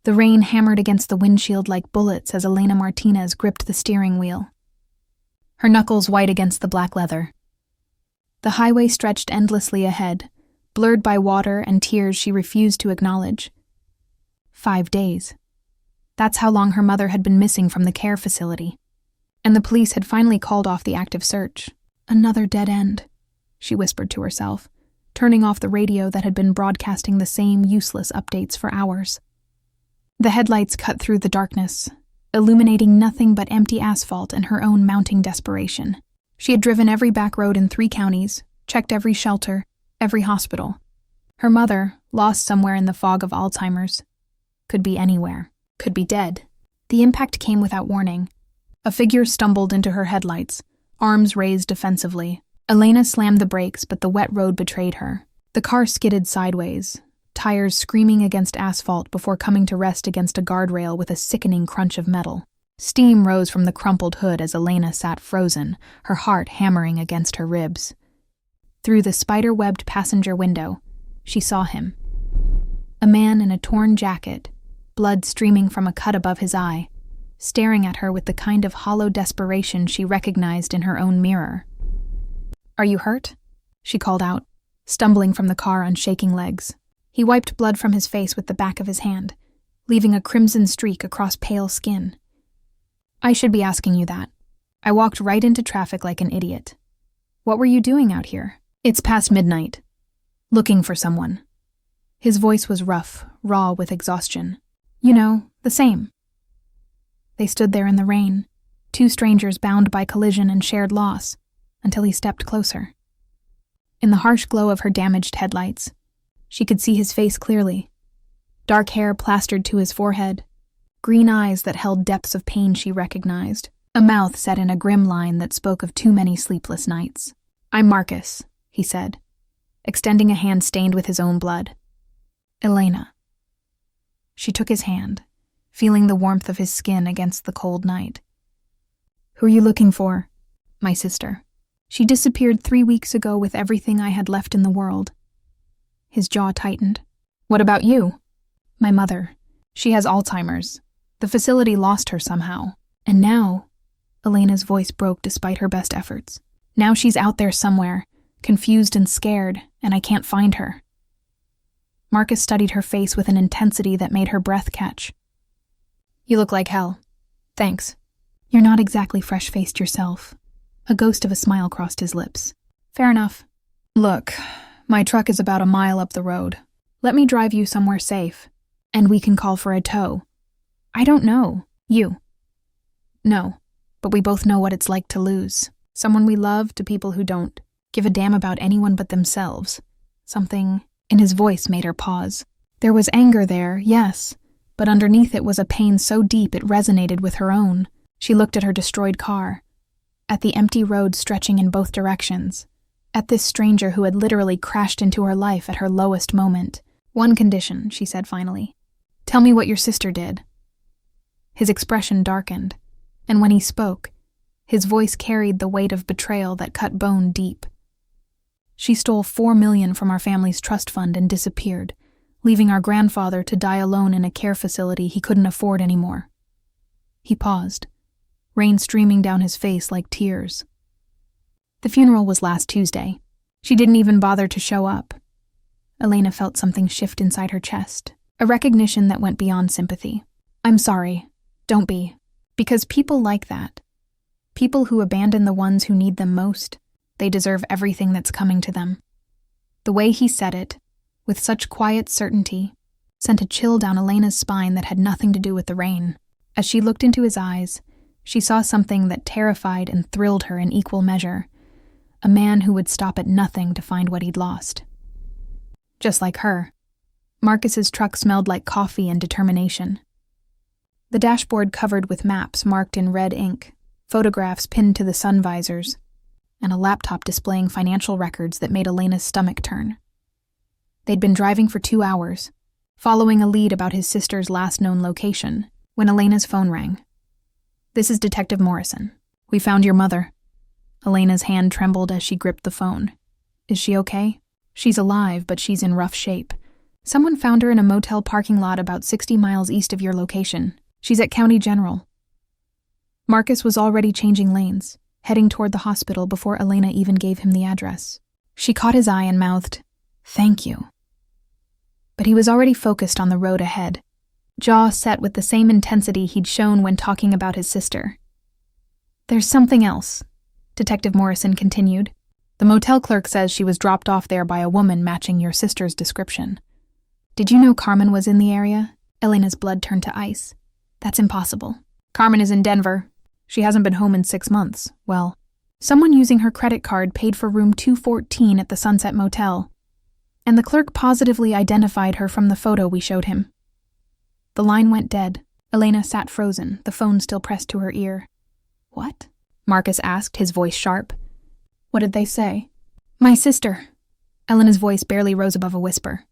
The rain hammered against the windshield like bullets as Elena Martinez gripped the steering wheel, her knuckles white against the black leather. The highway stretched endlessly ahead, blurred by water and tears she refused to acknowledge. 5 days. That's how long her mother had been missing from the care facility. And the police had finally called off the active search. Another dead end, she whispered to herself, turning off the radio that had been broadcasting the same useless updates for hours. The headlights cut through the darkness, illuminating nothing but empty asphalt and her own mounting desperation. She had driven every back road in 3 counties, checked every shelter, every hospital. Her mother, lost somewhere in the fog of Alzheimer's, could be anywhere, could be dead. The impact came without warning. A figure stumbled into her headlights, arms raised defensively. Elena slammed the brakes, but the wet road betrayed her. The car skidded sideways, tires screaming against asphalt before coming to rest against a guardrail with a sickening crunch of metal. Steam rose from the crumpled hood as Elena sat frozen, her heart hammering against her ribs. Through the spider-webbed passenger window, she saw him. A man in a torn jacket, blood streaming from a cut above his eye, staring at her with the kind of hollow desperation she recognized in her own mirror. "Are you hurt?" she called out, stumbling from the car on shaking legs. He wiped blood from his face with the back of his hand, leaving a crimson streak across pale skin. "I should be asking you that. I walked right into traffic like an idiot. What were you doing out here?" "It's past midnight. Looking for someone." His voice was rough, raw with exhaustion. "You know, the same." They stood there in the rain, 2 strangers bound by collision and shared loss, until he stepped closer. In the harsh glow of her damaged headlights, she could see his face clearly. Dark hair plastered to his forehead, green eyes that held depths of pain she recognized, a mouth set in a grim line that spoke of too many sleepless nights. "I'm Marcus," he said, extending a hand stained with his own blood. "Elena." She took his hand, feeling the warmth of his skin against the cold night. "Who are you looking for?" "My sister. She disappeared 3 weeks ago with everything I had left in the world." His jaw tightened. "What about you?" "My mother. She has Alzheimer's. The facility lost her somehow. And now," Elena's voice broke despite her best efforts, "now she's out there somewhere, confused and scared, and I can't find her." Marcus studied her face with an intensity that made her breath catch. "You look like hell. Thanks." "You're not exactly fresh-faced yourself." A ghost of a smile crossed his lips. "Fair enough. Look, my truck is about a mile up the road. Let me drive you somewhere safe, and we can call for a tow." "I don't know. You." "No, but we both know what it's like to lose. Someone we love to people who don't give a damn about anyone but themselves." Something in his voice made her pause. There was anger there, yes, but underneath it was a pain so deep it resonated with her own. She looked at her destroyed car, at the empty road stretching in both directions, at this stranger who had literally crashed into her life at her lowest moment. "One condition," she said finally. "Tell me what your sister did." His expression darkened, and when he spoke, his voice carried the weight of betrayal that cut bone deep. "She stole $4 million from our family's trust fund and disappeared, leaving our grandfather to die alone in a care facility he couldn't afford anymore." He paused, rain streaming down his face like tears. "The funeral was last Tuesday. She didn't even bother to show up." Elena felt something shift inside her chest, a recognition that went beyond sympathy. "I'm sorry. Don't be. Because people like that, people who abandon the ones who need them most, they deserve everything that's coming to them." The way he said it, with such quiet certainty, sent a chill down Elena's spine that had nothing to do with the rain. As she looked into his eyes, she saw something that terrified and thrilled her in equal measure. A man who would stop at nothing to find what he'd lost. Just like her, Marcus's truck smelled like coffee and determination. The dashboard covered with maps marked in red ink, photographs pinned to the sun visors, and a laptop displaying financial records that made Elena's stomach turn. They'd been driving for 2 hours, following a lead about his sister's last known location, when Elena's phone rang. "This is Detective Morrison. We found your mother." Elena's hand trembled as she gripped the phone. "Is she okay?" "She's alive, but she's in rough shape. Someone found her in a motel parking lot about 60 miles east of your location. She's at County General. Marcus was already changing lanes, heading toward the hospital before Elena even gave him the address. She caught his eye and mouthed, "Thank you." But he was already focused on the road ahead, jaw set with the same intensity he'd shown when talking about his sister. "There's something else," Detective Morrison continued. "The motel clerk says she was dropped off there by a woman matching your sister's description. Did you know Carmen was in the area?" Elena's blood turned to ice. "That's impossible. Carmen is in Denver. She hasn't been home in 6 months. Well, someone using her credit card paid for room 214 at the Sunset Motel, and the clerk positively identified her from the photo we showed him." The line went dead. Elena sat frozen, the phone still pressed to her ear. "What?" Marcus asked, his voice sharp. "What did they say?" "My sister." Elena's voice barely rose above a whisper.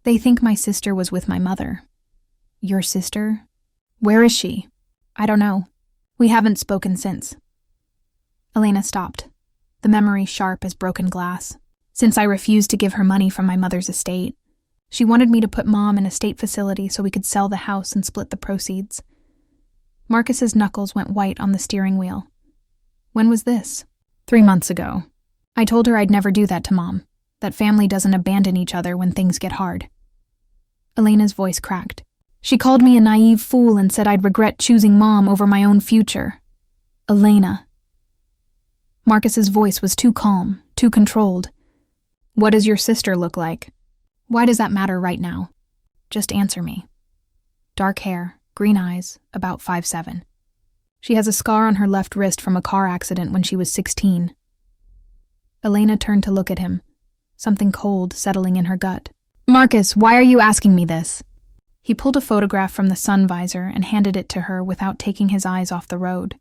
"They think my sister was with my mother." "Your sister? Where is she?" "I don't know. We haven't spoken since." Elena stopped, the memory sharp as broken glass. "Since I refused to give her money from my mother's estate. She wanted me to put Mom in a state facility so we could sell the house and split the proceeds." Marcus's knuckles went white on the steering wheel. "When was this?" 3 months ago. I told her I'd never do that to Mom, that family doesn't abandon each other when things get hard." Elena's voice cracked. "She called me a naive fool and said I'd regret choosing Mom over my own future." "Elena." Marcus's voice was too calm, too controlled. "What does your sister look like? Why does that matter right now? Just answer me." "Dark hair, green eyes, about 5'7". She has a scar on her left wrist from a car accident when she was 16. Elena turned to look at him, something cold settling in her gut. "Marcus, why are you asking me this?" He pulled a photograph from the sun visor and handed it to her without taking his eyes off the road.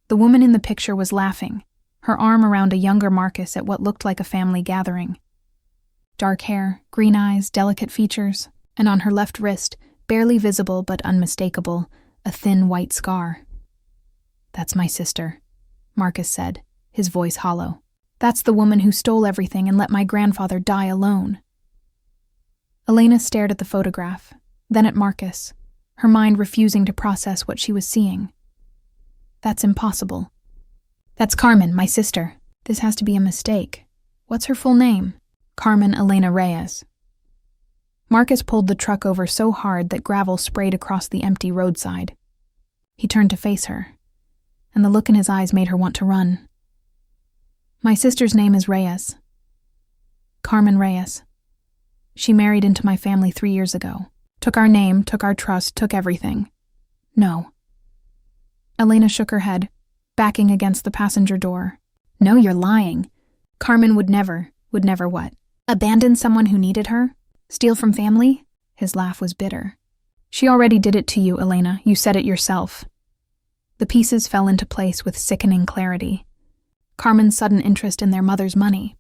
The woman in the picture was laughing, her arm around a younger Marcus at what looked like a family gathering. Dark hair, green eyes, delicate features, and on her left wrist, barely visible but unmistakable, a thin white scar. "That's my sister," Marcus said, his voice hollow. "That's the woman who stole everything and let my grandfather die alone." Elena stared at the photograph, then at Marcus, her mind refusing to process what she was seeing. "That's impossible." "That's Carmen, my sister. This has to be a mistake. What's her full name?" "Carmen Elena Reyes." Marcus pulled the truck over so hard that gravel sprayed across the empty roadside. He turned to face her, and the look in his eyes made her want to run. "My sister's name is Reyes. Carmen Reyes. She married into my family 3 years ago. Took our name, took our trust, took everything." "No." Elena shook her head, backing against the passenger door. "No, you're lying. Carmen would never what? Abandon someone who needed her? Steal from family?" His laugh was bitter. "She already did it to you, Elena. You said it yourself." The pieces fell into place with sickening clarity. Carmen's sudden interest in their mother's money.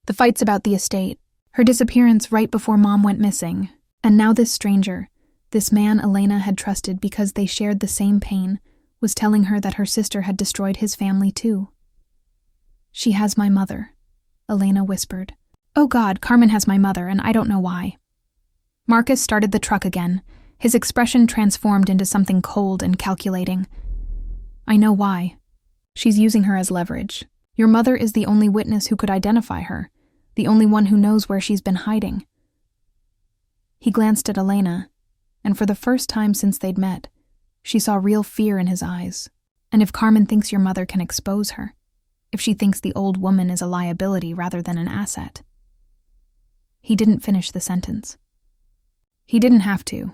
The fights about the estate. Her disappearance right before Mom went missing. And now this stranger, this man Elena had trusted because they shared the same pain, was telling her that her sister had destroyed his family too. "She has my mother," Elena whispered. "Oh God, Carmen has my mother, and I don't know why." Marcus started the truck again, his expression transformed into something cold and calculating. "I know why. She's using her as leverage. Your mother is the only witness who could identify her, the only one who knows where she's been hiding." He glanced at Elena, and for the first time since they'd met, she saw real fear in his eyes. "And if Carmen thinks your mother can expose her, if she thinks the old woman is a liability rather than an asset." He didn't finish the sentence. He didn't have to.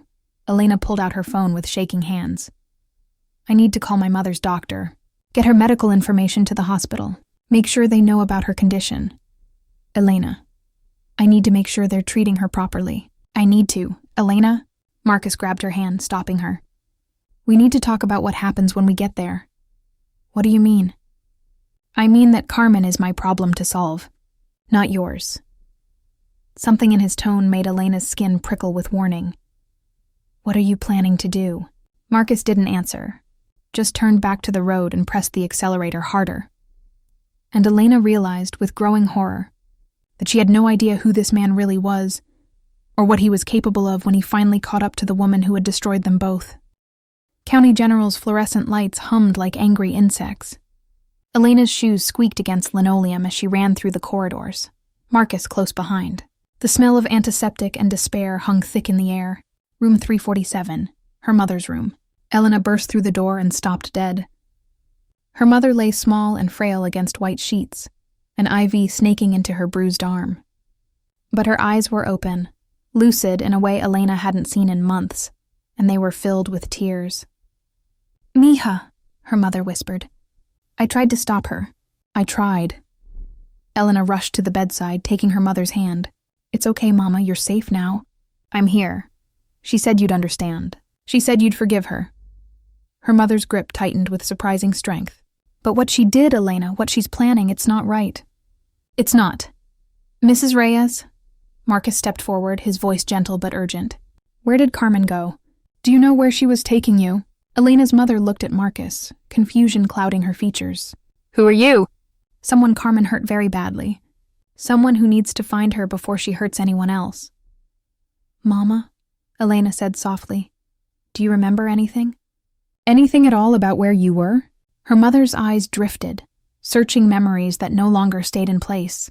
Elena pulled out her phone with shaking hands. "I need to call my mother's doctor. Get her medical information to the hospital. Make sure they know about her condition. Elena, I need to make sure they're treating her properly. I need to. Elena?" Marcus grabbed her hand, stopping her. "We need to talk about what happens when we get there." "What do you mean?" "I mean that Carmen is my problem to solve, not yours." Something in his tone made Elena's skin prickle with warning. "What are you planning to do?" Marcus didn't answer, just turned back to the road and pressed the accelerator harder. And Elena realized with growing horror, that she had no idea who this man really was, or what he was capable of when he finally caught up to the woman who had destroyed them both. County General's fluorescent lights hummed like angry insects. Elena's shoes squeaked against linoleum as she ran through the corridors, Marcus close behind. The smell of antiseptic and despair hung thick in the air. Room 347, her mother's room. Elena burst through the door and stopped dead. Her mother lay small and frail against white sheets, an IV snaking into her bruised arm. But her eyes were open, lucid in a way Elena hadn't seen in months, and they were filled with tears. "Mija," her mother whispered. "I tried to stop her. I tried." Elena rushed to the bedside, taking her mother's hand. "It's okay, Mama, you're safe now. I'm here. She said you'd understand. She said you'd forgive her." Her mother's grip tightened with surprising strength. "But what she did, Elena, what she's planning, it's not right." "It's not." "Mrs. Reyes?" Marcus stepped forward, his voice gentle but urgent. "Where did Carmen go? Do you know where she was taking you?" Elena's mother looked at Marcus, confusion clouding her features. "Who are you?" "Someone Carmen hurt very badly. Someone who needs to find her before she hurts anyone else." "Mama," Elena said softly, "do you remember anything?" "Anything at all about where you were?" Her mother's eyes drifted, searching memories that no longer stayed in place.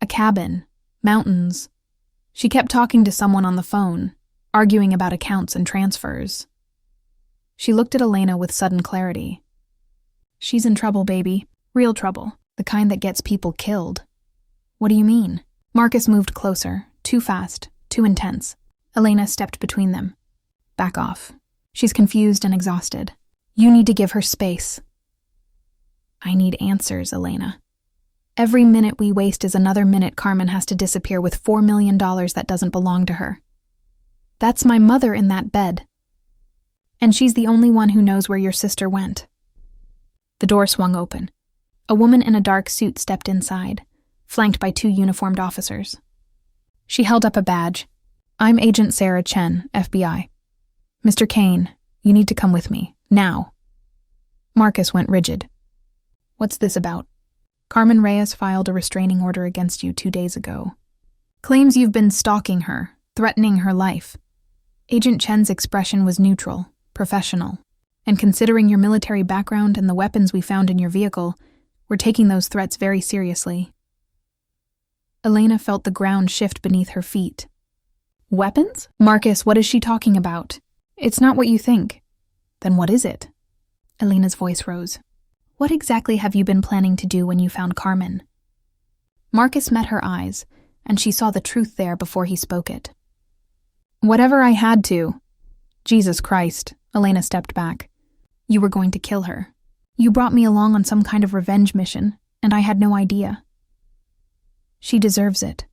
A cabin, mountains. She kept talking to someone on the phone, arguing about accounts and transfers. She looked at Elena with sudden clarity. "She's in trouble, baby. Real trouble. The kind that gets people killed." "What do you mean?" Marcus moved closer, too fast, too intense. Elena stepped between them. "Back off. She's confused and exhausted. You need to give her space." "I need answers, Elena. Every minute we waste is another minute Carmen has to disappear with $4 million that doesn't belong to her. That's my mother in that bed. And she's the only one who knows where your sister went." The door swung open. A woman in a dark suit stepped inside, flanked by 2 uniformed officers. She held up a badge. "I'm Agent Sarah Chen, FBI. Mr. Kane, you need to come with me, now." Marcus went rigid. "What's this about?" "Carmen Reyes filed a restraining order against you 2 days ago. Claims you've been stalking her, threatening her life." Agent Chen's expression was neutral, professional, and considering your military background and the weapons we found in your vehicle, we're taking those threats very seriously. Elena felt the ground shift beneath her feet. "Weapons? Marcus, what is she talking about?" "It's not what you think." "Then what is it?" Elena's voice rose. "What exactly have you been planning to do when you found Carmen?" Marcus met her eyes, and she saw the truth there before he spoke it. "Whatever I had to." "Jesus Christ," Elena stepped back. "You were going to kill her. You brought me along on some kind of revenge mission, and I had no idea." "She deserves it."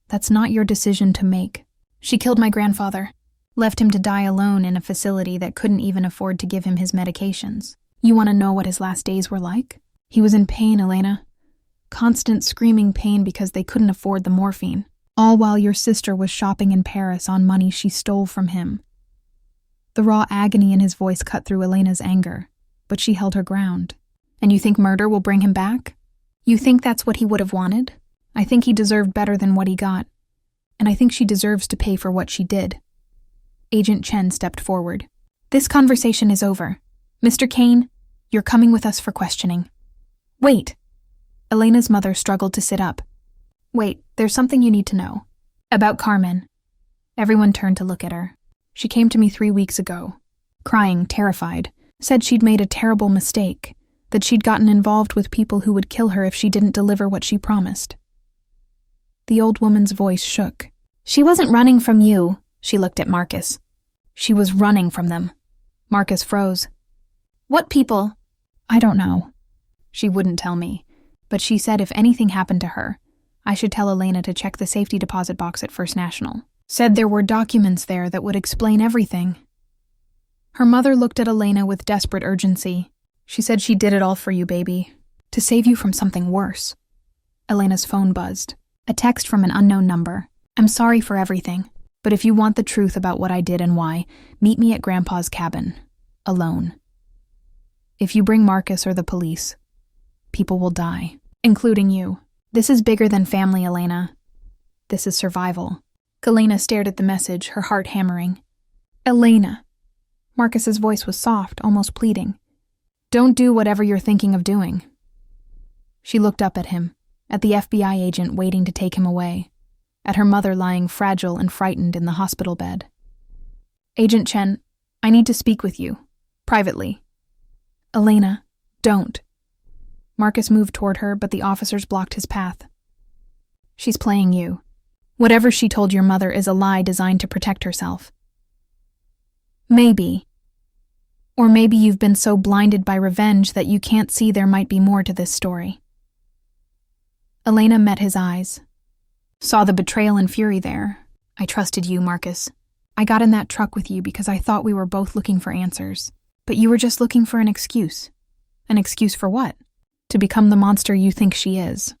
"That's not your decision to make. She killed my grandfather, left him to die alone in a facility that couldn't even afford to give him his medications. You want to know what his last days were like? He was in pain, Elena. Constant screaming pain because they couldn't afford the morphine. All while your sister was shopping in Paris on money she stole from him." The raw agony in his voice cut through Elena's anger, but she held her ground. "And you think murder will bring him back? You think that's what he would have wanted? I think he deserved better than what he got. And I think she deserves to pay for what she did." Agent Chen stepped forward. "This conversation is over. Mr. Kane, you're coming with us for questioning." "Wait." Elena's mother struggled to sit up. "Wait, there's something you need to know. About Carmen." Everyone turned to look at her. "She came to me 3 weeks ago, crying, terrified, said she'd made a terrible mistake, that she'd gotten involved with people who would kill her if she didn't deliver what she promised." The old woman's voice shook. "She wasn't running from you," she looked at Marcus. "She was running from them." Marcus froze. "What people?" "I don't know. She wouldn't tell me, but she said if anything happened to her, I should tell Elena to check the safety deposit box at First National. Said there were documents there that would explain everything." Her mother looked at Elena with desperate urgency. "She said she did it all for you, baby, to save you from something worse." Elena's phone buzzed. A text from an unknown number. "I'm sorry for everything, but if you want the truth about what I did and why, meet me at Grandpa's cabin. Alone. If you bring Marcus or the police, people will die, including you." This is bigger than family, Elena. This is survival. Elena stared at the message, her heart hammering. Elena. Marcus's voice was soft, almost pleading. Don't do whatever you're thinking of doing. She looked up at him, at the FBI agent waiting to take him away, at her mother lying fragile and frightened in the hospital bed. Agent Chen, I need to speak with you, privately. Elena, don't. Marcus moved toward her, but the officers blocked his path. She's playing you. Whatever she told your mother is a lie designed to protect herself. Maybe. Or maybe you've been so blinded by revenge that you can't see there might be more to this story. Elena met his eyes. Saw the betrayal and fury there. I trusted you, Marcus. I got in that truck with you because I thought we were both looking for answers. But you were just looking for an excuse. An excuse for what? To become the monster you think she is.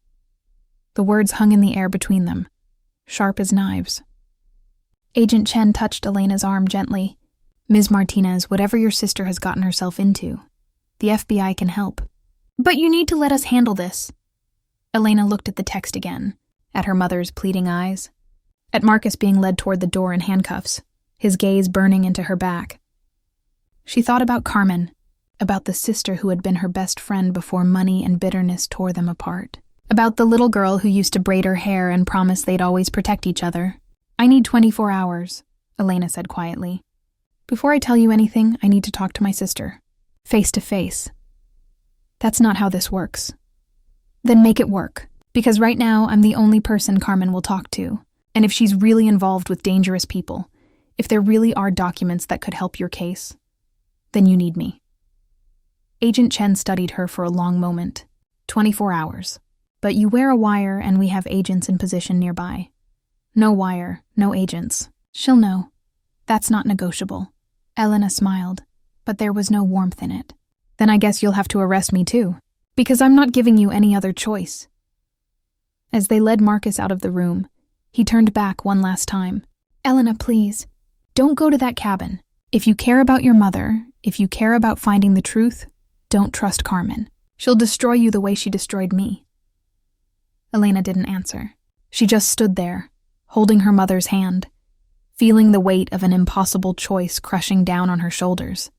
The words hung in the air between them, sharp as knives. Agent Chen touched Elena's arm gently. Ms. Martinez, whatever your sister has gotten herself into, the FBI can help. But you need to let us handle this. Elena looked at the text again, at her mother's pleading eyes, at Marcus being led toward the door in handcuffs, his gaze burning into her back. She thought about Carmen, about the sister who had been her best friend before money and bitterness tore them apart, about the little girl who used to braid her hair and promise they'd always protect each other. I need 24 hours, Elena said quietly. Before I tell you anything, I need to talk to my sister, face to face. That's not how this works. Then make it work, because right now I'm the only person Carmen will talk to, and if she's really involved with dangerous people, if there really are documents that could help your case, then you need me. Agent Chen studied her for a long moment. 24 hours. But you wear a wire and we have agents in position nearby. No wire, no agents. She'll know. That's not negotiable. Elena smiled, but there was no warmth in it. Then I guess you'll have to arrest me too, because I'm not giving you any other choice. As they led Marcus out of the room, he turned back one last time. Elena, please, don't go to that cabin. If you care about your mother, if you care about finding the truth, don't trust Carmen. She'll destroy you the way she destroyed me. Elena didn't answer. She just stood there, holding her mother's hand, feeling the weight of an impossible choice crushing down on her shoulders.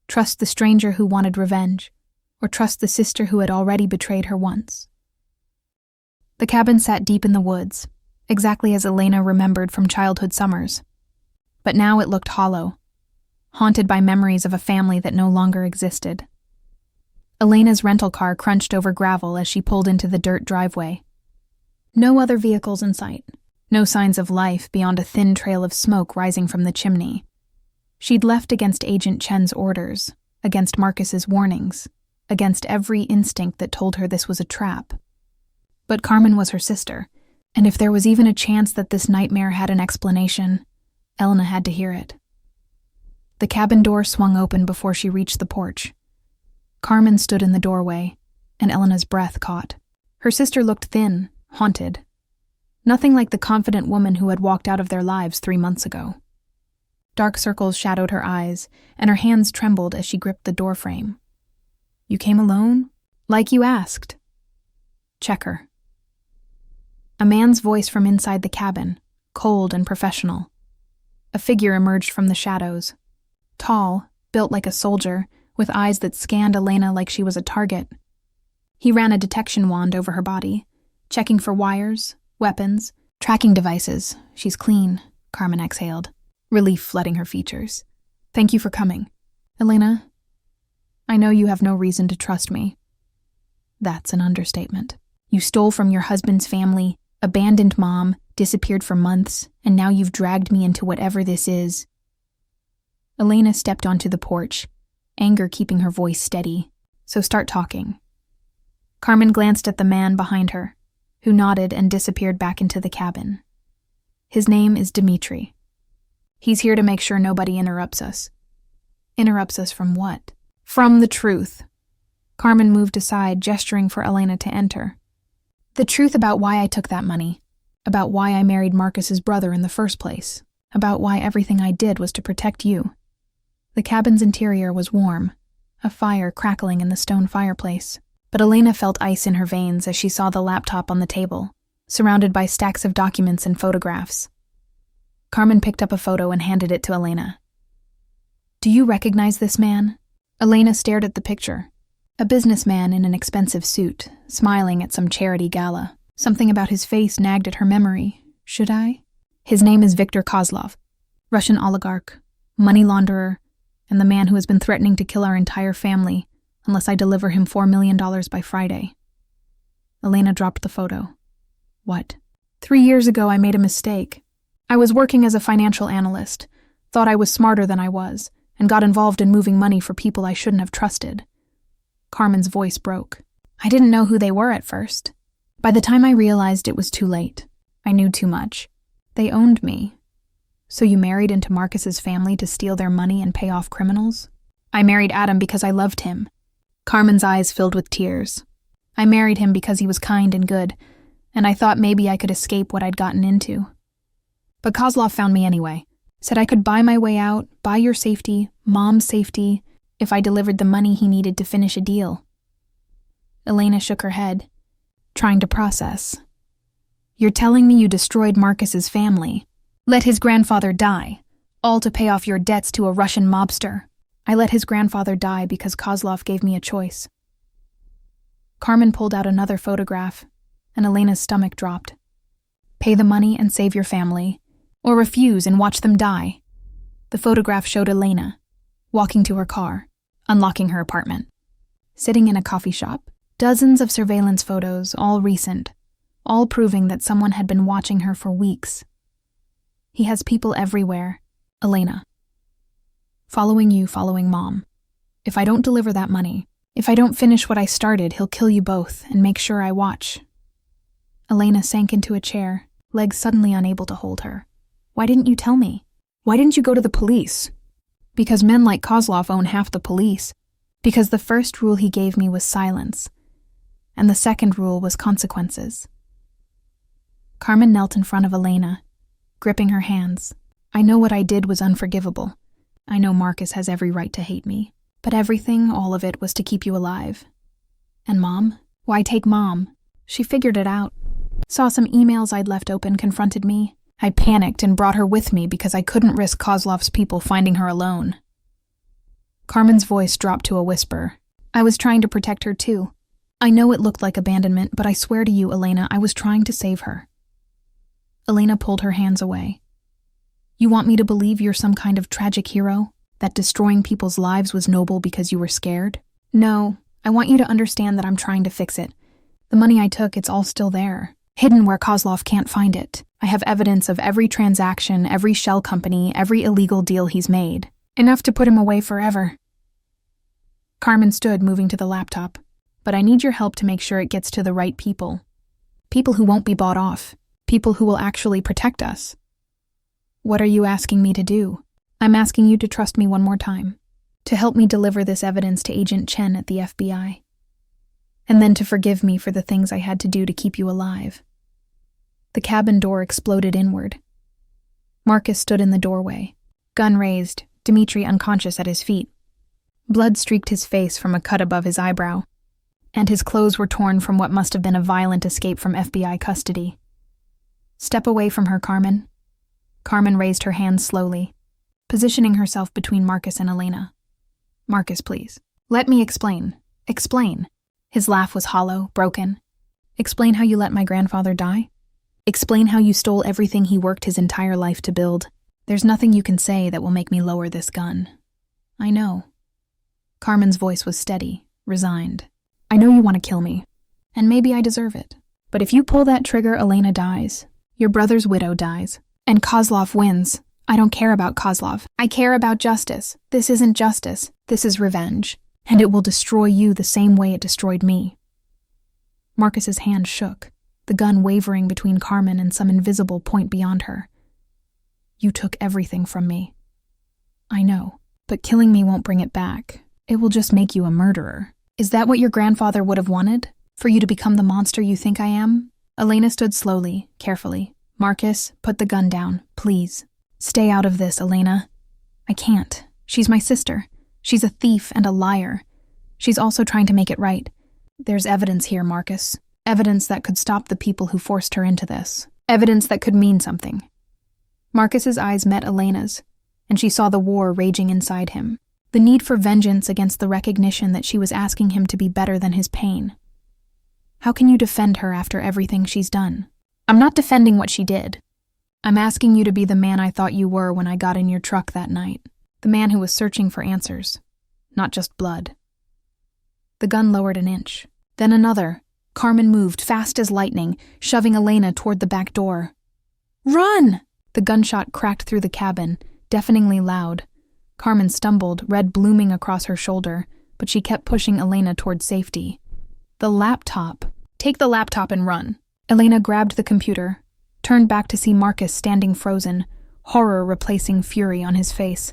Trust the stranger who wanted revenge, or trust the sister who had already betrayed her once. The cabin sat deep in the woods, exactly as Elena remembered from childhood summers. But now it looked hollow, haunted by memories of a family that no longer existed. Elena's rental car crunched over gravel as she pulled into the dirt driveway. No other vehicles in sight. No signs of life beyond a thin trail of smoke rising from the chimney. She'd left against Agent Chen's orders, against Marcus's warnings, against every instinct that told her this was a trap. But Carmen was her sister, and if there was even a chance that this nightmare had an explanation, Elena had to hear it. The cabin door swung open before she reached the porch. Carmen stood in the doorway, and Elena's breath caught. Her sister looked thin, haunted. Nothing like the confident woman who had walked out of their lives 3 months ago. Dark circles shadowed her eyes, and her hands trembled as she gripped the doorframe. You came alone? Like you asked. Check her. A man's voice from inside the cabin, cold and professional. A figure emerged from the shadows. Tall, built like a soldier, with eyes that scanned Elena like she was a target. He ran a detection wand over her body, checking for wires, weapons, tracking devices. She's clean, Carmen exhaled, relief flooding her features. Thank you for coming. Elena, I know you have no reason to trust me. That's an understatement. You stole from your husband's family, abandoned Mom, disappeared for months, and now you've dragged me into whatever this is. Elena stepped onto the porch, anger keeping her voice steady. So start talking. Carmen glanced at the man behind her, who nodded and disappeared back into the cabin. His name is Dimitri. He's here to make sure nobody interrupts us. Interrupts us from what? From the truth. Carmen moved aside, gesturing for Elena to enter. The truth about why I took that money. About why I married Marcus's brother in the first place. About why everything I did was to protect you. The cabin's interior was warm, a fire crackling in the stone fireplace. But Elena felt ice in her veins as she saw the laptop on the table, surrounded by stacks of documents and photographs. Carmen picked up a photo and handed it to Elena. "Do you recognize this man?" Elena stared at the picture. A businessman in an expensive suit, smiling at some charity gala. Something about his face nagged at her memory. Should I? His name is Viktor Kozlov, Russian oligarch, money launderer, and the man who has been threatening to kill our entire family unless I deliver him $4 million by Friday. Elena dropped the photo. What? 3 years ago I made a mistake. I was working as a financial analyst, thought I was smarter than I was, and got involved in moving money for people I shouldn't have trusted. Carmen's voice broke. I didn't know who they were at first. By the time I realized it was too late, I knew too much. They owned me. So you married into Marcus's family to steal their money and pay off criminals? I married Adam because I loved him. Carmen's eyes filled with tears. I married him because he was kind and good, and I thought maybe I could escape what I'd gotten into. But Kozlov found me anyway. Said I could buy my way out, buy your safety, Mom's safety, if I delivered the money he needed to finish a deal. Elena shook her head, trying to process. You're telling me you destroyed Marcus's family, let his grandfather die, all to pay off your debts to a Russian mobster. I let his grandfather die because Kozlov gave me a choice. Carmen pulled out another photograph, and Elena's stomach dropped. Pay the money and save your family, or refuse and watch them die. The photograph showed Elena, walking to her car, unlocking her apartment. Sitting in a coffee shop, dozens of surveillance photos, all recent, all proving that someone had been watching her for weeks. He has people everywhere, Elena. Following you, following Mom. If I don't deliver that money, if I don't finish what I started, he'll kill you both and make sure I watch. Elena sank into a chair, legs suddenly unable to hold her. Why didn't you tell me? Why didn't you go to the police? Because men like Kozlov own half the police. Because the first rule he gave me was silence, and the second rule was consequences. Carmen knelt in front of Elena, gripping her hands. I know what I did was unforgivable. I know Marcus has every right to hate me. But everything, all of it, was to keep you alive. And Mom? Why take Mom? She figured it out. Saw some emails I'd left open, confronted me. I panicked and brought her with me because I couldn't risk Kozlov's people finding her alone. Carmen's voice dropped to a whisper. I was trying to protect her too. I know it looked like abandonment, but I swear to you, Elena, I was trying to save her. Elena pulled her hands away. You want me to believe you're some kind of tragic hero? That destroying people's lives was noble because you were scared? No, I want you to understand that I'm trying to fix it. The money I took, it's all still there, hidden where Kozlov can't find it. I have evidence of every transaction, every shell company, every illegal deal he's made. Enough to put him away forever. Carmen stood, moving to the laptop. But I need your help to make sure it gets to the right people. People who won't be bought off. People who will actually protect us. What are you asking me to do? I'm asking you to trust me one more time. To help me deliver this evidence to Agent Chen at the FBI. And then to forgive me for the things I had to do to keep you alive. The cabin door exploded inward. Marcus stood in the doorway, gun raised, Dmitri unconscious at his feet. Blood streaked his face from a cut above his eyebrow, and his clothes were torn from what must have been a violent escape from FBI custody. Step away from her, Carmen. Carmen raised her hands slowly, positioning herself between Marcus and Elena. Marcus, please. Let me explain. Explain. His laugh was hollow, broken. Explain how you let my grandfather die? Explain how you stole everything he worked his entire life to build. There's nothing you can say that will make me lower this gun. I know. Carmen's voice was steady, resigned. I know you want to kill me, and maybe I deserve it. But if you pull that trigger, Elena dies. Your brother's widow dies. And Kozlov wins. I don't care about Kozlov. I care about justice. This isn't justice. This is revenge. And it will destroy you the same way it destroyed me. Marcus's hand shook, the gun wavering between Carmen and some invisible point beyond her. You took everything from me. I know, but killing me won't bring it back. It will just make you a murderer. Is that what your grandfather would have wanted? For you to become the monster you think I am? Elena stood slowly, carefully. Marcus, put the gun down, please. Stay out of this, Elena. I can't. She's my sister. She's a thief and a liar. She's also trying to make it right. There's evidence here, Marcus. Evidence that could stop the people who forced her into this. Evidence that could mean something. Marcus's eyes met Elena's, and she saw the war raging inside him. The need for vengeance against the recognition that she was asking him to be better than his pain. How can you defend her after everything she's done? I'm not defending what she did. I'm asking you to be the man I thought you were when I got in your truck that night. The man who was searching for answers, not just blood. The gun lowered an inch, then another. Carmen moved fast as lightning, shoving Elena toward the back door. Run! The gunshot cracked through the cabin, deafeningly loud. Carmen stumbled, red blooming across her shoulder, but she kept pushing Elena toward safety. The laptop. Take the laptop and run. Elena grabbed the computer, turned back to see Marcus standing frozen, horror replacing fury on his face.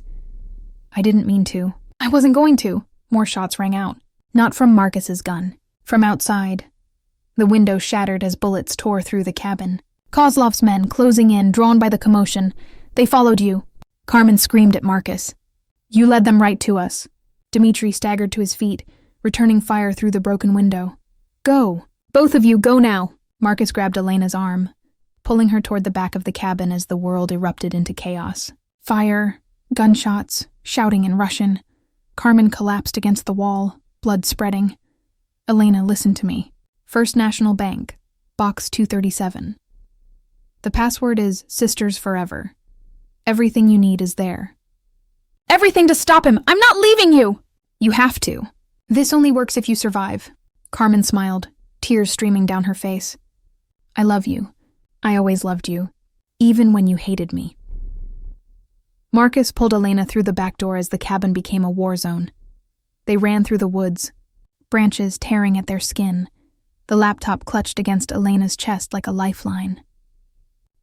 I didn't mean to. I wasn't going to. More shots rang out. Not from Marcus's gun. From outside. The window shattered as bullets tore through the cabin. Kozlov's men, closing in, drawn by the commotion. They followed you. Carmen screamed at Marcus. You led them right to us. Dmitri staggered to his feet, returning fire through the broken window. Go. Both of you, go now. Marcus grabbed Elena's arm, pulling her toward the back of the cabin as the world erupted into chaos. Fire, gunshots, shouting in Russian. Carmen collapsed against the wall, blood spreading. Elena, listen to me. First National Bank, box 237. The password is Sisters Forever. Everything you need is there. Everything to stop him! I'm not leaving you! You have to. This only works if you survive. Carmen smiled, tears streaming down her face. I love you. I always loved you, even when you hated me. Marcus pulled Elena through the back door as the cabin became a war zone. They ran through the woods, branches tearing at their skin. The laptop clutched against Elena's chest like a lifeline.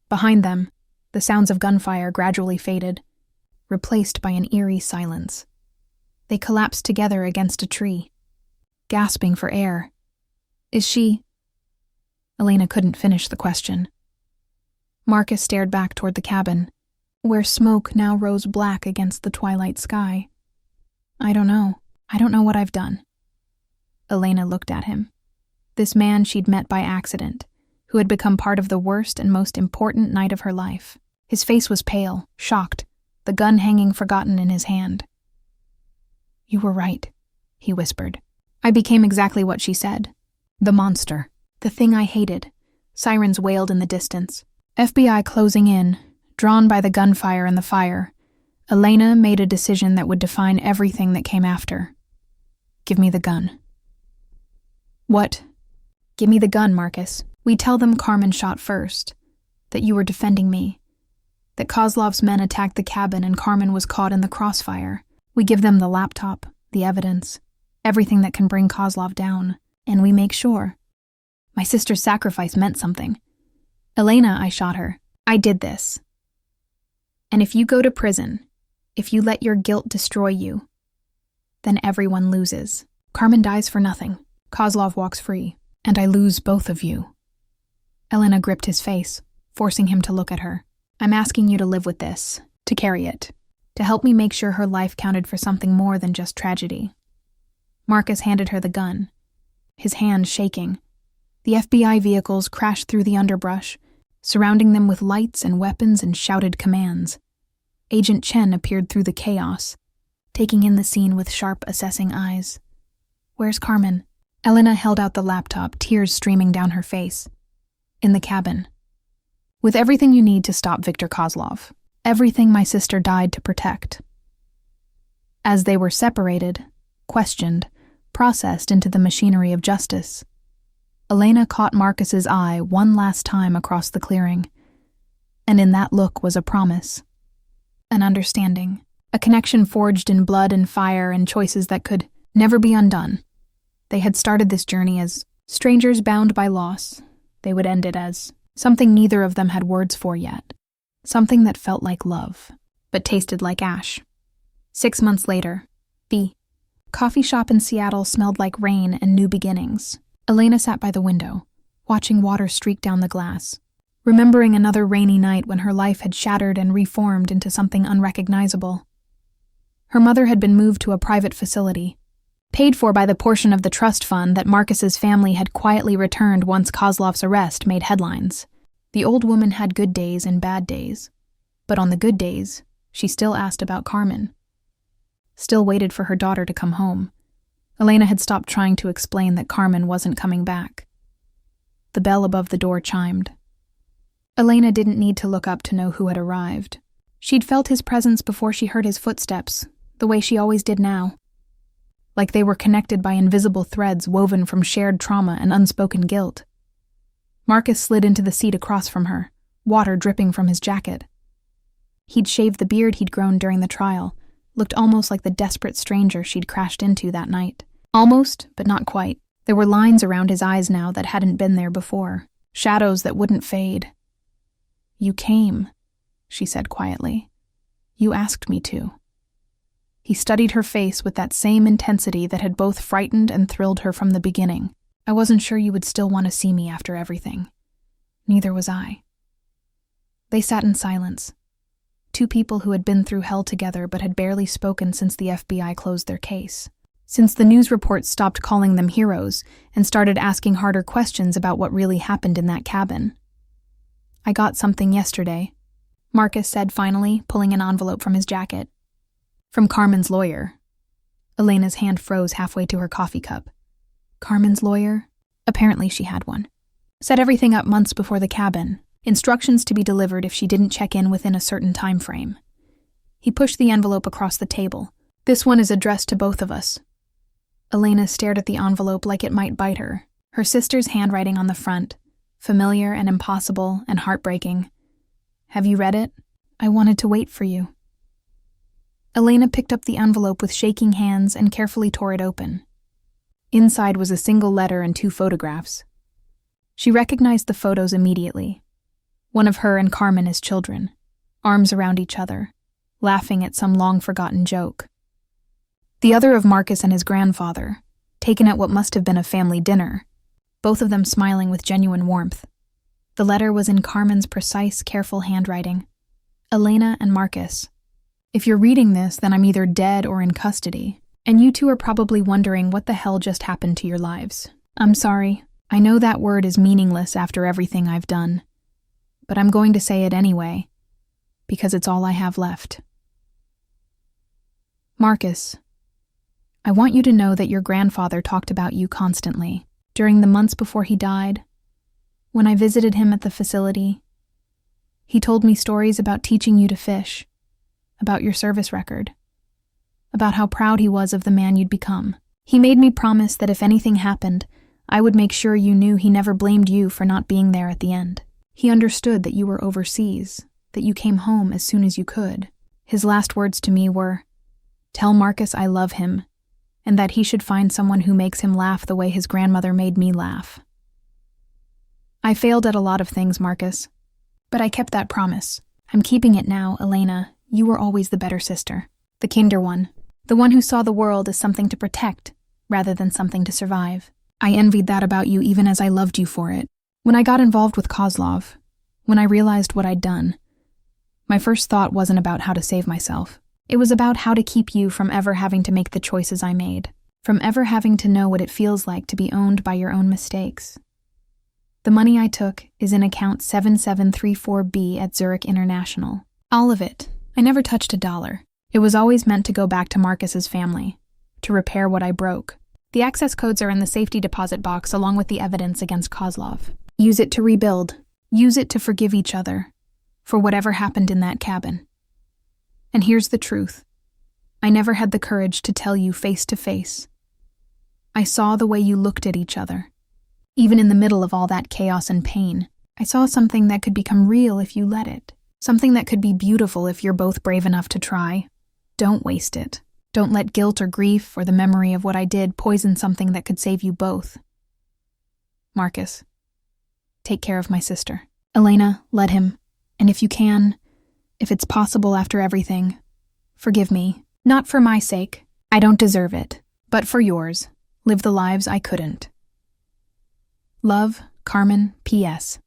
Behind them, the sounds of gunfire gradually faded, replaced by an eerie silence. They collapsed together against a tree, gasping for air. Is she... Elena couldn't finish the question. Marcus stared back toward the cabin, where smoke now rose black against the twilight sky. I don't know. I don't know what I've done. Elena looked at him. This man she'd met by accident, who had become part of the worst and most important night of her life. His face was pale, shocked, the gun hanging forgotten in his hand. You were right, he whispered. I became exactly what she said. The monster. The thing I hated. Sirens wailed in the distance. FBI closing in, drawn by the gunfire and the fire. Elena made a decision that would define everything that came after. Give me the gun. What? Give me the gun, Marcus. We tell them Carmen shot first, that you were defending me, that Kozlov's men attacked the cabin and Carmen was caught in the crossfire. We give them the laptop, the evidence, everything that can bring Kozlov down, and we make sure. My sister's sacrifice meant something. Elena, I shot her. I did this. And if you go to prison, if you let your guilt destroy you, then everyone loses. Carmen dies for nothing. Kozlov walks free, and I lose both of you. Elena gripped his face, forcing him to look at her. I'm asking you to live with this, to carry it, to help me make sure her life counted for something more than just tragedy. Marcus handed her the gun, his hand shaking. The FBI vehicles crashed through the underbrush, surrounding them with lights and weapons and shouted commands. Agent Chen appeared through the chaos, taking in the scene with sharp, assessing eyes. Where's Carmen? Elena held out the laptop, tears streaming down her face. In the cabin. With everything you need to stop Viktor Kozlov. Everything my sister died to protect. As they were separated, questioned, processed into the machinery of justice, Elena caught Marcus's eye one last time across the clearing, and in that look was a promise, an understanding, a connection forged in blood and fire and choices that could never be undone. They had started this journey as strangers bound by loss. They would end it as something neither of them had words for yet, something that felt like love, but tasted like ash. 6 months later, the coffee shop in Seattle smelled like rain and new beginnings. Elena sat by the window, watching water streak down the glass, remembering another rainy night when her life had shattered and reformed into something unrecognizable. Her mother had been moved to a private facility, paid for by the portion of the trust fund that Marcus's family had quietly returned once Kozlov's arrest made headlines. The old woman had good days and bad days, but on the good days, she still asked about Carmen. Still waited for her daughter to come home. Elena had stopped trying to explain that Carmen wasn't coming back. The bell above the door chimed. Elena didn't need to look up to know who had arrived. She'd felt his presence before she heard his footsteps, the way she always did now. Like they were connected by invisible threads woven from shared trauma and unspoken guilt. Marcus slid into the seat across from her, water dripping from his jacket. He'd shaved the beard he'd grown during the trial, looked almost like the desperate stranger she'd crashed into that night. Almost, but not quite. There were lines around his eyes now that hadn't been there before, shadows that wouldn't fade. "You came," she said quietly. "You asked me to." He studied her face with that same intensity that had both frightened and thrilled her from the beginning. "I wasn't sure you would still want to see me after everything. Neither was I." They sat in silence. Two people who had been through hell together but had barely spoken since the FBI closed their case. Since the news reports stopped calling them heroes and started asking harder questions about what really happened in that cabin. "I got something yesterday," Marcus said finally, pulling an envelope from his jacket. "From Carmen's lawyer." Elena's hand froze halfway to her coffee cup. Carmen's lawyer? Apparently she had one. Set everything up months before the cabin. Instructions to be delivered if she didn't check in within a certain time frame. He pushed the envelope across the table. "This one is addressed to both of us." Elena stared at the envelope like it might bite her, her sister's handwriting on the front, familiar and impossible and heartbreaking. "Have you read it? I wanted to wait for you." Elena picked up the envelope with shaking hands and carefully tore it open. Inside was a single letter and 2 photographs. She recognized the photos immediately. One of her and Carmen as children, arms around each other, laughing at some long-forgotten joke. The other of Marcus and his grandfather, taken at what must have been a family dinner, both of them smiling with genuine warmth. The letter was in Carmen's precise, careful handwriting. "Elena and Marcus, if you're reading this, then I'm either dead or in custody, and you two are probably wondering what the hell just happened to your lives. I'm sorry. I know that word is meaningless after everything I've done, but I'm going to say it anyway, because it's all I have left. Marcus, I want you to know that your grandfather talked about you constantly. During the months before he died, when I visited him at the facility, he told me stories about teaching you to fish, about your service record, about how proud he was of the man you'd become. He made me promise that if anything happened, I would make sure you knew he never blamed you for not being there at the end. He understood that you were overseas, that you came home as soon as you could. His last words to me were, 'Tell Marcus I love him, and that he should find someone who makes him laugh the way his grandmother made me laugh.' I failed at a lot of things, Marcus, but I kept that promise. I'm keeping it now, Elena. You were always the better sister, the kinder one, the one who saw the world as something to protect rather than something to survive. I envied that about you even as I loved you for it. When I got involved with Kozlov, when I realized what I'd done, my first thought wasn't about how to save myself. It was about how to keep you from ever having to make the choices I made, from ever having to know what it feels like to be owned by your own mistakes. The money I took is in account 7734B at Zurich International. All of it. I never touched a dollar. It was always meant to go back to Marcus's family, to repair what I broke. The access codes are in the safety deposit box along with the evidence against Kozlov. Use it to rebuild. Use it to forgive each other for whatever happened in that cabin. And here's the truth. I never had the courage to tell you face to face. I saw the way you looked at each other. Even in the middle of all that chaos and pain, I saw something that could become real if you let it. Something that could be beautiful if you're both brave enough to try. Don't waste it. Don't let guilt or grief or the memory of what I did poison something that could save you both. Marcus, take care of my sister. Elena, let him. And if you can, if it's possible after everything, forgive me. Not for my sake. I don't deserve it. But for yours. Live the lives I couldn't. Love, Carmen, P.S.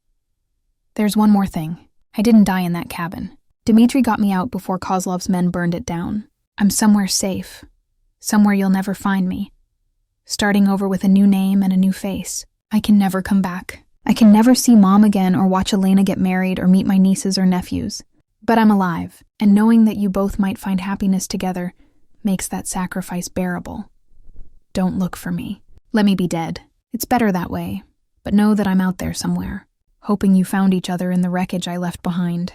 There's one more thing. I didn't die in that cabin. Dmitri got me out before Kozlov's men burned it down. I'm somewhere safe. Somewhere you'll never find me. starting over with a new name and a new face. I can never come back. I can never see Mom again or watch Elena get married or meet my nieces or nephews. But I'm alive, and knowing that you both might find happiness together makes that sacrifice bearable. Don't look for me. Let me be dead. It's better that way, but know that I'm out there somewhere, hoping you found each other in the wreckage I left behind."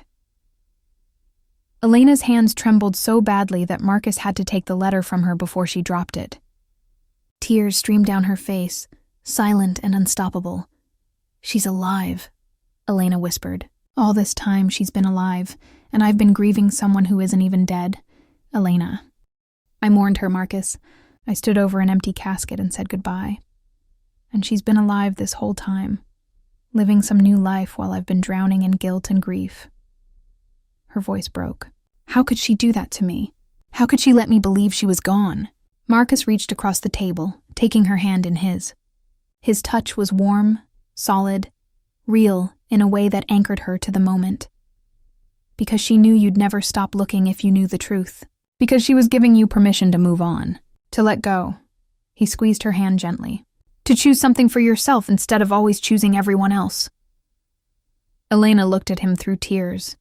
Elena's hands trembled so badly that Marcus had to take the letter from her before she dropped it. Tears streamed down her face, silent and unstoppable. "She's alive," Elena whispered. "All this time she's been alive, and I've been grieving someone who isn't even dead. Elena." I mourned her, Marcus. I stood over an empty casket and said goodbye. And she's been alive this whole time, living some new life while I've been drowning in guilt and grief. Her voice broke. How could she do that to me? How could she let me believe she was gone? Marcus reached across the table, taking her hand in his. His touch was warm, solid, real in a way that anchored her to the moment. Because she knew you'd never stop looking if you knew the truth. Because she was giving you permission to move on, to let go. He squeezed her hand gently. To choose something for yourself instead of always choosing everyone else. Elena looked at him through tears,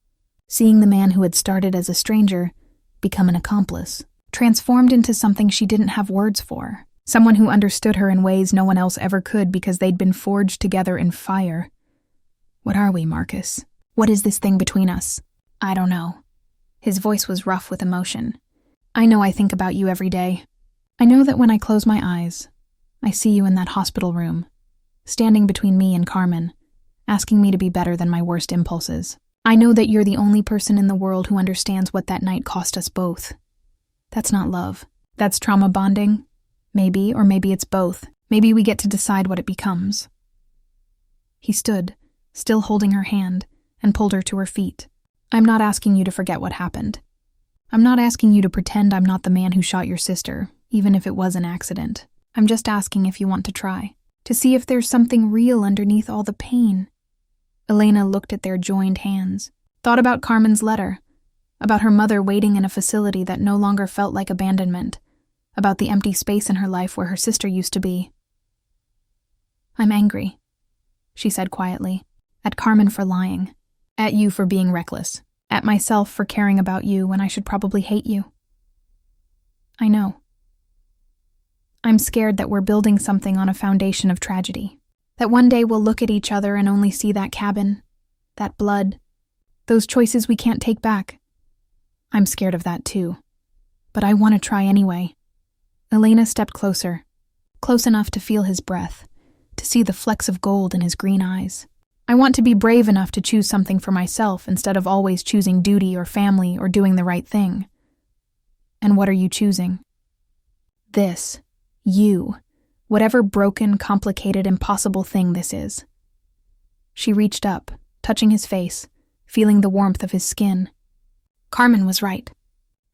seeing the man who had started as a stranger become an accomplice, transformed into something she didn't have words for, someone who understood her in ways no one else ever could because they'd been forged together in fire. What are we, Marcus? What is this thing between us? I don't know. His voice was rough with emotion. I know I think about you every day. I know that when I close my eyes, I see you in that hospital room, standing between me and Carmen, asking me to be better than my worst impulses. I know that you're the only person in the world who understands what that night cost us both. That's not love. That's trauma bonding. Maybe, or maybe it's both. Maybe we get to decide what it becomes. He stood, still holding her hand, and pulled her to her feet. I'm not asking you to forget what happened. I'm not asking you to pretend I'm not the man who shot your sister, even if it was an accident. I'm just asking if you want to try, to see if there's something real underneath all the pain. Elena looked at their joined hands, thought about Carmen's letter, about her mother waiting in a facility that no longer felt like abandonment, about the empty space in her life where her sister used to be. I'm angry, she said quietly, at Carmen for lying, at you for being reckless, at myself for caring about you when I should probably hate you. I know. I'm scared that we're building something on a foundation of tragedy, that one day we'll look at each other and only see that cabin, that blood, those choices we can't take back. I'm scared of that too, but I want to try anyway. Elena stepped closer, close enough to feel his breath, to see the flecks of gold in his green eyes. I want to be brave enough to choose something for myself instead of always choosing duty or family or doing the right thing. And what are you choosing? This. You. Whatever broken, complicated, impossible thing this is. She reached up, touching his face, feeling the warmth of his skin. Carmen was right.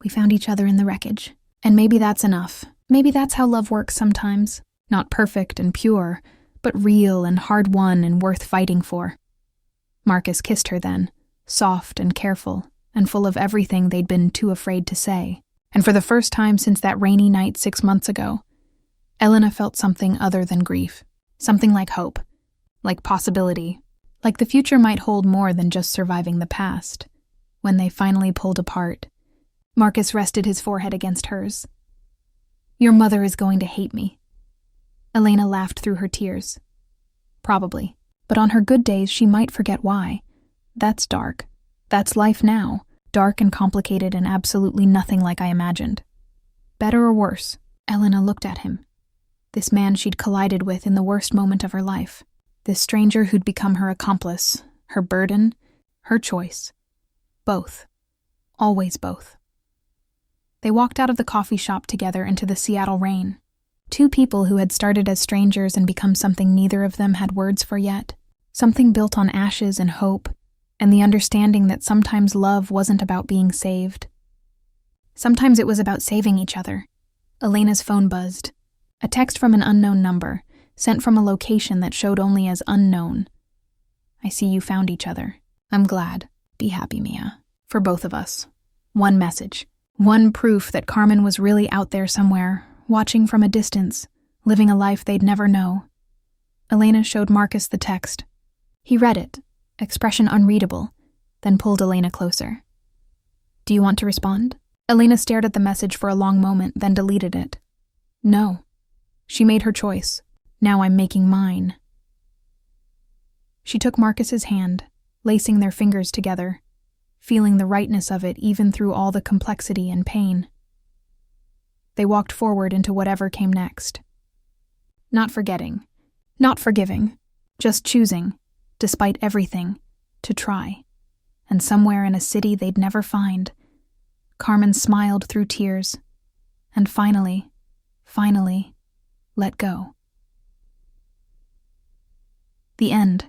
We found each other in the wreckage. And maybe that's enough. Maybe that's how love works sometimes. Not perfect and pure, but real and hard-won and worth fighting for. Marcus kissed her then, soft and careful, and full of everything they'd been too afraid to say. And for the first time since that rainy night 6 months ago, Elena felt something other than grief. Something like hope, like possibility, like the future might hold more than just surviving the past. When they finally pulled apart, Marcus rested his forehead against hers. Your mother is going to hate me. Elena laughed through her tears. Probably, but on her good days she might forget why. That's dark. That's life now, dark and complicated and absolutely nothing like I imagined. Better or worse? Elena looked at him. This man she'd collided with in the worst moment of her life. This stranger who'd become her accomplice, her burden, her choice. Both. Always both. They walked out of the coffee shop together into the Seattle rain. Two people who had started as strangers and become something neither of them had words for yet. Something built on ashes and hope, and the understanding that sometimes love wasn't about being saved. Sometimes it was about saving each other. Elena's phone buzzed. A text from an unknown number, sent from a location that showed only as unknown. I see you found each other. I'm glad. Be happy, Mia. For both of us. One message. One proof that Carmen was really out there somewhere, watching from a distance, living a life they'd never know. Elena showed Marcus the text. He read it, expression unreadable, then pulled Elena closer. Do you want to respond? Elena stared at the message for a long moment, then deleted it. No. She made her choice. Now I'm making mine. She took Marcus's hand, lacing their fingers together, feeling the rightness of it even through all the complexity and pain. They walked forward into whatever came next. Not forgetting, not forgiving, just choosing, despite everything, to try. And somewhere in a city they'd never find, Carmen smiled through tears, and finally, let go. The end.